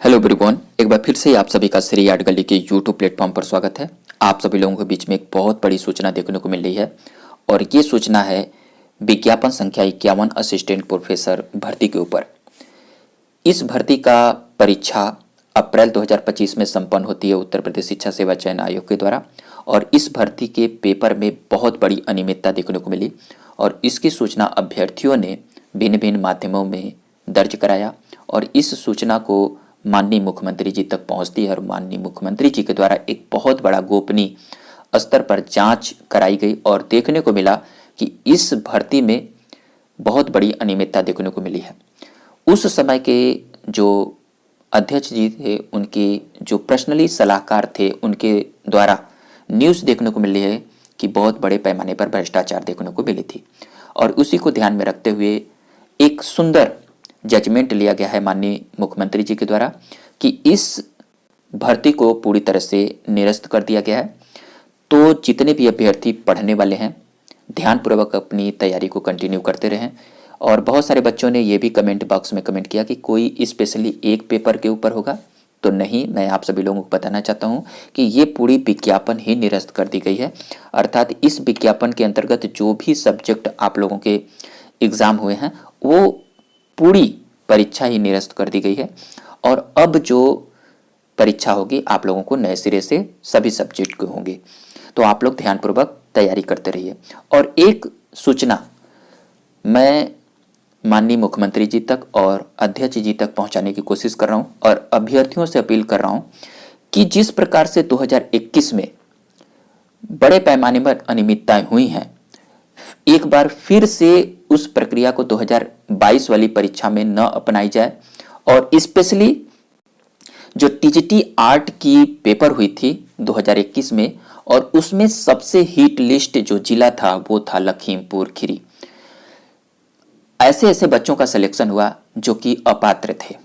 Hello everyone, एक बार फिर से आप सभी का श्री आर्ट गली के यूट्यूब प्लेटफॉर्म पर स्वागत है। आप सभी लोगों के बीच में एक बहुत बड़ी सूचना देखने को मिल रही है और ये सूचना है विज्ञापन संख्या 51 असिस्टेंट प्रोफेसर भर्ती के ऊपर। इस भर्ती का परीक्षा अप्रैल 2025 में संपन्न होती है उत्तर प्रदेश शिक्षा सेवा चयन आयोग के द्वारा और इस भर्ती के पेपर में बहुत बड़ी अनियमितता देखने को मिली और इसकी सूचना अभ्यर्थियों ने भिन्न भिन्न माध्यमों में दर्ज कराया और इस सूचना को माननीय मुख्यमंत्री जी तक पहुंचती है और माननीय मुख्यमंत्री जी के द्वारा एक बहुत बड़ा गोपनीय स्तर पर जांच कराई गई और देखने को मिला कि इस भर्ती में बहुत बड़ी अनियमितता देखने को मिली है। उस समय के जो अध्यक्ष जी थे, उनके जो पर्सनली सलाहकार थे, उनके द्वारा न्यूज़ देखने को मिल रही है कि बहुत बड़े पैमाने पर भ्रष्टाचार देखने को मिली थी और उसी को ध्यान में रखते हुए एक सुंदर जजमेंट लिया गया है माननीय मुख्यमंत्री जी के द्वारा कि इस भर्ती को पूरी तरह से निरस्त कर दिया गया है। तो जितने भी अभ्यर्थी पढ़ने वाले हैं ध्यानपूर्वक अपनी तैयारी को कंटिन्यू करते रहें। और बहुत सारे बच्चों ने ये भी कमेंट बॉक्स में कमेंट किया कि कोई स्पेशली एक पेपर के ऊपर होगा, तो नहीं, मैं आप सभी लोगों को बताना चाहता हूँ कि ये पूरी विज्ञापन ही निरस्त कर दी गई है। अर्थात इस विज्ञापन के अंतर्गत जो भी सब्जेक्ट आप लोगों के एग्ज़ाम हुए हैं वो पूरी परीक्षा ही निरस्त कर दी गई है और अब जो परीक्षा होगी आप लोगों को नए सिरे से सभी सब्जेक्ट के होंगे। तो आप लोग ध्यानपूर्वक तैयारी करते रहिए। और एक सूचना मैं माननीय मुख्यमंत्री जी तक और अध्यक्ष जी तक पहुंचाने की कोशिश कर रहा हूं और अभ्यर्थियों से अपील कर रहा हूं कि जिस प्रकार से 2021 में बड़े पैमाने पर अनियमितताएं हुई हैं, एक बार फिर से उस प्रक्रिया को 2022 वाली परीक्षा में न अपनाई जाए और स्पेशली जो टीजीटी आर्ट की पेपर हुई थी 2021 में और उसमें सबसे हिट लिस्ट जो जिला था वो था लखीमपुर खीरी। ऐसे ऐसे बच्चों का सिलेक्शन हुआ जो कि अपात्र थे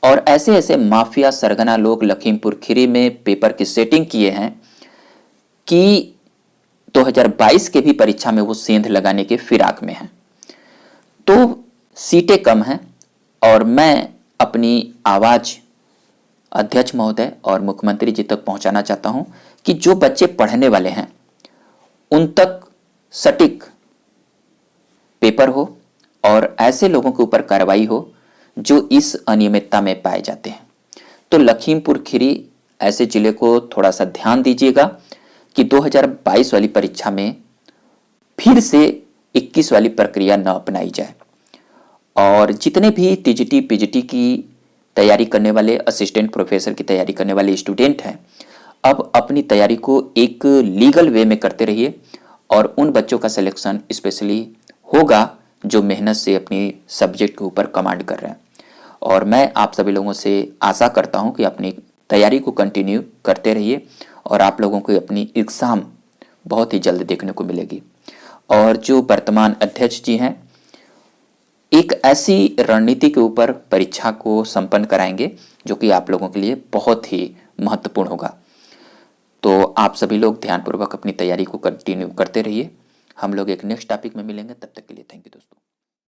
और ऐसे ऐसे माफिया सरगना लोग लखीमपुर खीरी में पेपर की सेटिंग किए हैं कि 2022 के भी परीक्षा में वो सेंध लगाने के फिराक में हैं। तो सीटें कम हैं और मैं अपनी आवाज़ अध्यक्ष महोदय और मुख्यमंत्री जी तक पहुंचाना चाहता हूं कि जो बच्चे पढ़ने वाले हैं उन तक सटीक पेपर हो और ऐसे लोगों के ऊपर कार्रवाई हो जो इस अनियमितता में पाए जाते हैं। तो लखीमपुर खीरी ऐसे जिले को थोड़ा सा ध्यान दीजिएगा कि 2022 वाली परीक्षा में फिर से 21 वाली प्रक्रिया न अपनाई जाए। और जितने भी टीजीटी पीजीटी की तैयारी करने वाले, असिस्टेंट प्रोफेसर की तैयारी करने वाले स्टूडेंट हैं, अब अपनी तैयारी को एक लीगल वे में करते रहिए और उन बच्चों का सिलेक्शन स्पेशली होगा जो मेहनत से अपनी सब्जेक्ट के ऊपर कमांड कर रहे हैं। और मैं आप सभी लोगों से आशा करता हूं कि अपनी तैयारी को कंटिन्यू करते रहिए और आप लोगों को अपनी एग्ज़ाम बहुत ही जल्द देखने को मिलेगी। और जो वर्तमान अध्यक्ष जी हैं एक ऐसी रणनीति के ऊपर परीक्षा को संपन्न कराएंगे जो कि आप लोगों के लिए बहुत ही महत्वपूर्ण होगा। तो आप सभी लोग ध्यानपूर्वक अपनी तैयारी को कंटिन्यू करते रहिए। हम लोग एक नेक्स्ट टॉपिक में मिलेंगे, तब तक के लिए थैंक यू दोस्तों।